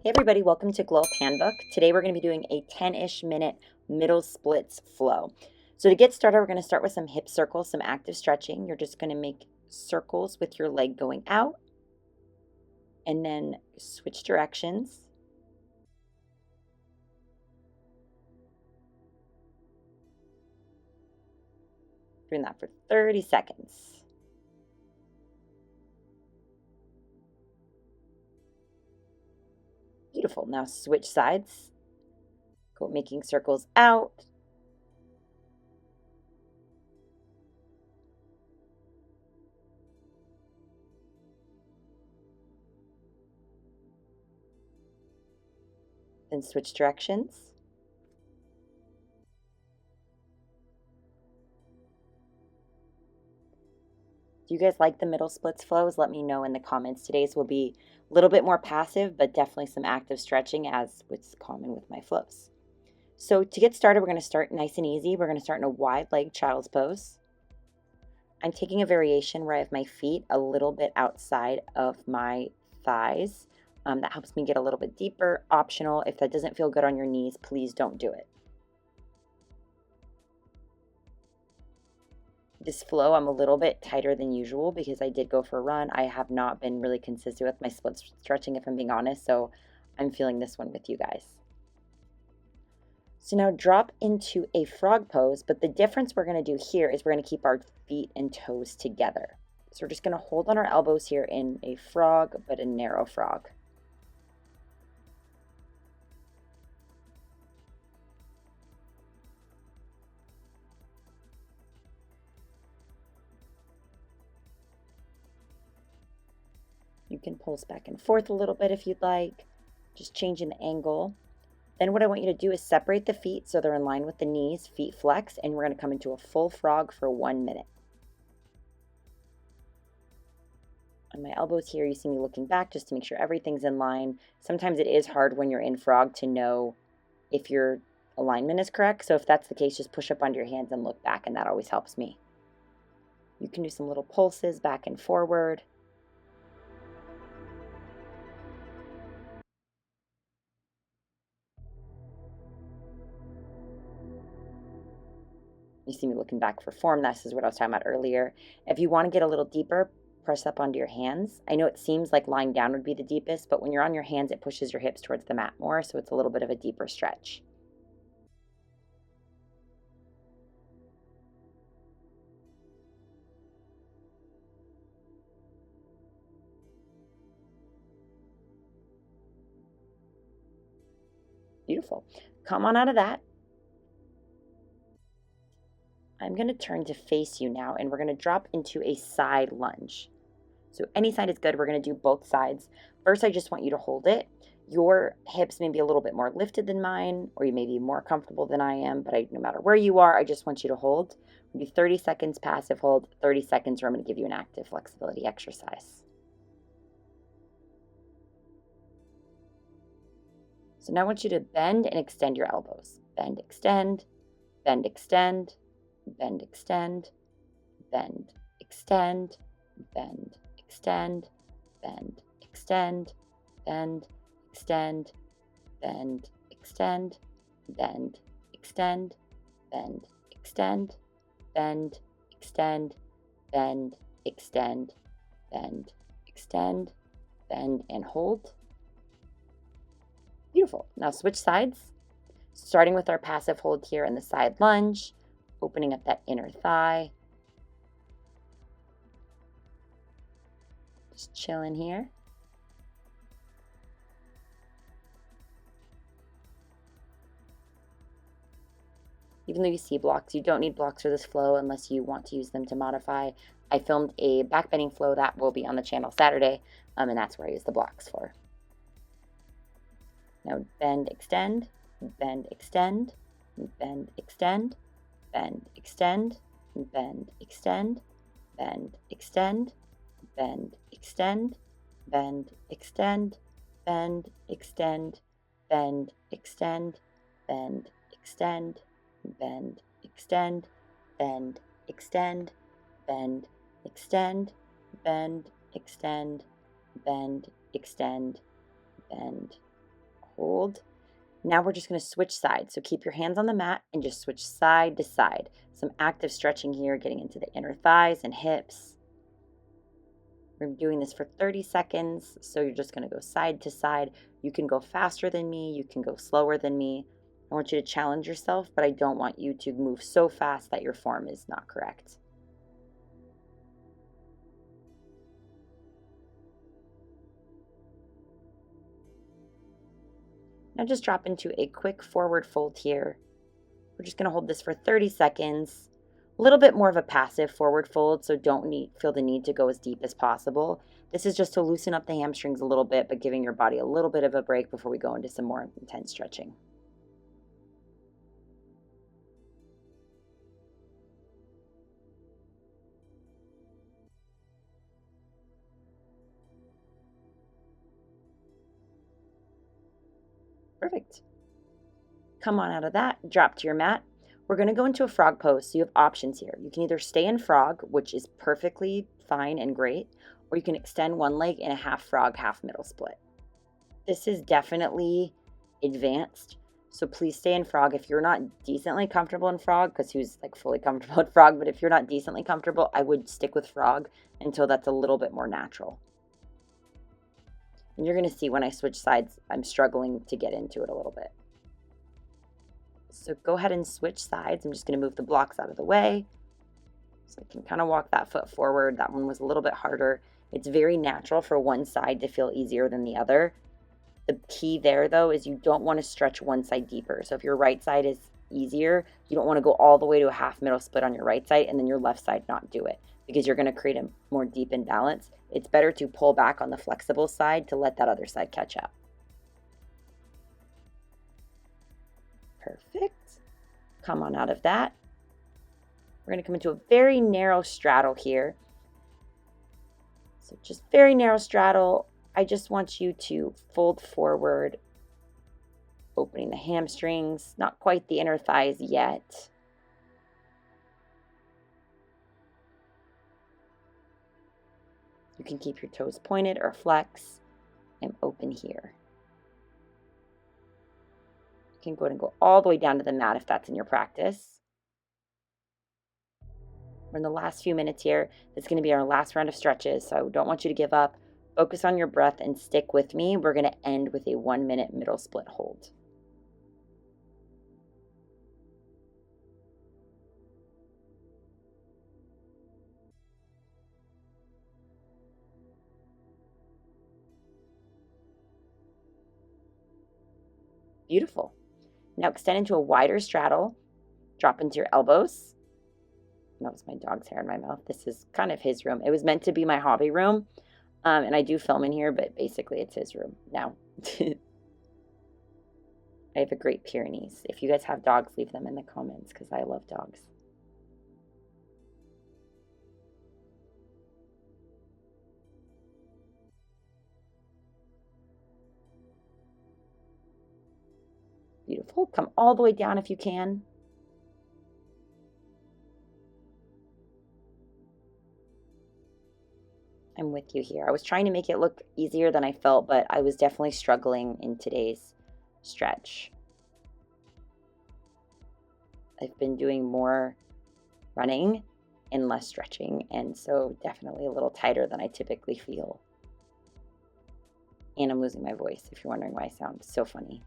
Hey everybody, welcome to Glow Up Handbook. Today we're going to be doing a 10-ish minute middle splits flow. So to get started, we're going to start with some hip circles, some active stretching. You're just going to make circles with your leg going out and then switch directions. Doing that for 30 seconds. Beautiful. Now switch sides. Go making circles out. Then switch directions. Do you guys like the middle splits flows? Let me know in the comments. Today's will be a little bit more passive, but definitely some active stretching as what's common with my flows. So to get started, we're going to start nice and easy. We're going to start in a wide leg child's pose. I'm taking a variation where I have my feet a little bit outside of my thighs. That helps me get a little bit deeper. Optional. If that doesn't feel good on your knees, please don't do it. This flow, I'm a little bit tighter than usual because I did go for a run. I have not been really consistent with my split stretching, if I'm being honest, so I'm feeling this one with you guys. So now drop into a frog pose, but the difference we're going to do here is we're going to keep our feet and toes together. So we're just going to hold on our elbows here in a frog, but a narrow frog. You can pulse back and forth a little bit if you'd like, just changing the angle. Then what I want you to do is separate the feet so they're in line with the knees, feet flex, and we're going to come into a full frog for 1 minute. On my elbows here, you see me looking back just to make sure everything's in line. Sometimes it is hard when you're in frog to know if your alignment is correct. So if that's the case, just push up onto your hands and look back, and that always helps me. You can do some little pulses back and forward. You see me looking back for form. This is what I was talking about earlier. If you want to get a little deeper, press up onto your hands. I know it seems like lying down would be the deepest, but when you're on your hands, it pushes your hips towards the mat more, so it's a little bit of a deeper stretch. Beautiful. Come on out of that. I'm going to turn to face you now, and we're going to drop into a side lunge. So any side is good. We're going to do both sides. First, I just want you to hold it. Your hips may be a little bit more lifted than mine, or you may be more comfortable than I am, but no matter where you are, I just want you to hold. We'll do 30 seconds passive hold, 30 seconds where I'm going to give you an active flexibility exercise. So now I want you to bend and extend your elbows. Bend, extend, bend, extend, bend, extend, bend, extend, bend, extend, bend, extend, bend, extend, bend, extend, bend, extend, bend, extend, bend, extend, bend, extend, bend, extend, bend, and hold. Beautiful. Now switch sides, starting with our passive hold here in the side lunge, opening up that inner thigh. Just chilling here. Even though you see blocks, you don't need blocks for this flow unless you want to use them to modify. I filmed a back bending flow that will be on the channel Saturday, and that's where I use the blocks for. Now bend, extend, bend, extend, bend, extend, bend, extend, bend, extend, bend, extend, bend, extend, bend, extend, bend, extend, bend, extend, bend, extend, bend, extend, bend, extend, bend, extend, bend, extend, bend, extend, bend, hold. Now we're just going to switch sides. So keep your hands on the mat and just switch side to side. Some active stretching here, getting into the inner thighs and hips. We're doing this for 30 seconds. So you're just going to go side to side. You can go faster than me. You can go slower than me. I want you to challenge yourself, but I don't want you to move so fast that your form is not correct. Now just drop into a quick forward fold here. We're just going to hold this for 30 seconds. A little bit more of a passive forward fold, so don't feel the need to go as deep as possible. This is just to loosen up the hamstrings a little bit, but giving your body a little bit of a break before we go into some more intense stretching. Perfect. Come on out of that, drop to your mat. We're going to go into a frog pose, so you have options here. You can either stay in frog, which is perfectly fine and great, or you can extend one leg in a half frog, half middle split. This is definitely advanced, so please stay in frog. If you're not decently comfortable in frog, because who's like fully comfortable in frog, but if you're not decently comfortable, I would stick with frog until that's a little bit more natural. And you're going to see when I switch sides, I'm struggling to get into it a little bit. So go ahead and switch sides. I'm just going to move the blocks out of the way so I can kind of walk that foot forward. That one was a little bit harder. It's very natural for one side to feel easier than the other. The key there, though, is you don't want to stretch one side deeper. So if your right side is easier, you don't want to go all the way to a half middle split on your right side and then your left side not do it, because you're going to create a more deep imbalance. It's better to pull back on the flexible side to let that other side catch up. Perfect. Come on out of that. We're going to come into a very narrow straddle here. So just very narrow straddle. I just want you to fold forward, opening the hamstrings, not quite the inner thighs yet. You can keep your toes pointed or flex. I'm open here. You can go ahead and go all the way down to the mat if that's in your practice. We're in the last few minutes here. It's going to be our last round of stretches, so I don't want you to give up. Focus on your breath and stick with me. We're going to end with a 1-minute middle split hold. Beautiful. Now extend into a wider straddle. Drop into your elbows. That was my dog's hair in my mouth. This is kind of his room. It was meant to be my hobby room. And I do film in here, but basically it's his room now. I have a Great Pyrenees. If you guys have dogs, leave them in the comments because I love dogs. Beautiful. Come all the way down if you can. I'm with you here. I was trying to make it look easier than I felt, but I was definitely struggling in today's stretch. I've been doing more running and less stretching, and so definitely a little tighter than I typically feel. And I'm losing my voice, if you're wondering why I sound so funny.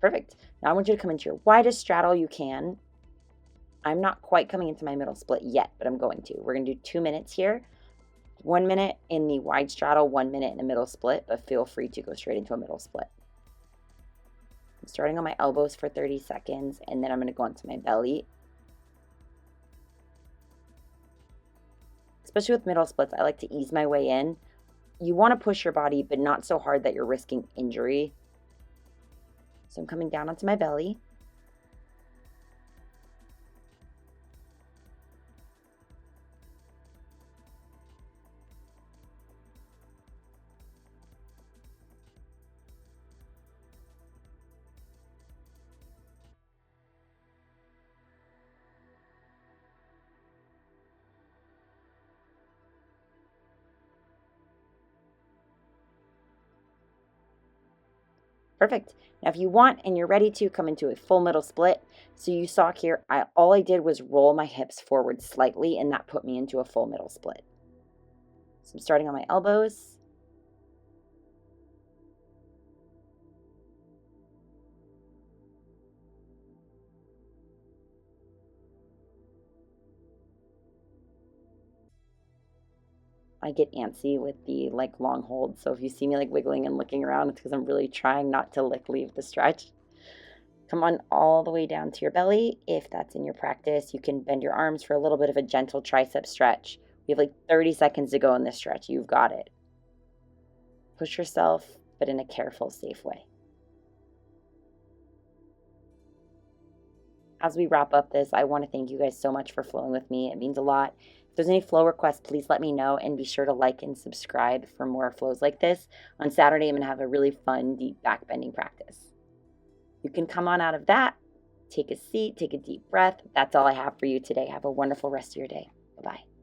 Perfect. Now I want you to come into your widest straddle you can. I'm not quite coming into my middle split yet, but I'm going to. We're going to do 2 minutes here. 1 minute in the wide straddle, 1 minute in a middle split, but feel free to go straight into a middle split. I'm starting on my elbows for 30 seconds, and then I'm going to go onto my belly. Especially with middle splits, I like to ease my way in. You want to push your body, but not so hard that you're risking injury. So I'm coming down onto my belly. Perfect. Now, if you want and you're ready to, come into a full middle split. So you saw here, all I did was roll my hips forward slightly, and that put me into a full middle split. So I'm starting on my elbows. I get antsy with the long hold. So if you see me wiggling and looking around, it's because I'm really trying not to leave the stretch. Come on all the way down to your belly. If that's in your practice, you can bend your arms for a little bit of a gentle tricep stretch. We have 30 seconds to go in this stretch. You've got it. Push yourself, but in a careful, safe way. As we wrap up this, I want to thank you guys so much for flowing with me. It means a lot. If there's any flow requests, please let me know, and be sure to like and subscribe for more flows like this. On Saturday, I'm going to have a really fun, deep back bending practice. You can come on out of that, take a seat, take a deep breath. That's all I have for you today. Have a wonderful rest of your day. Bye-bye.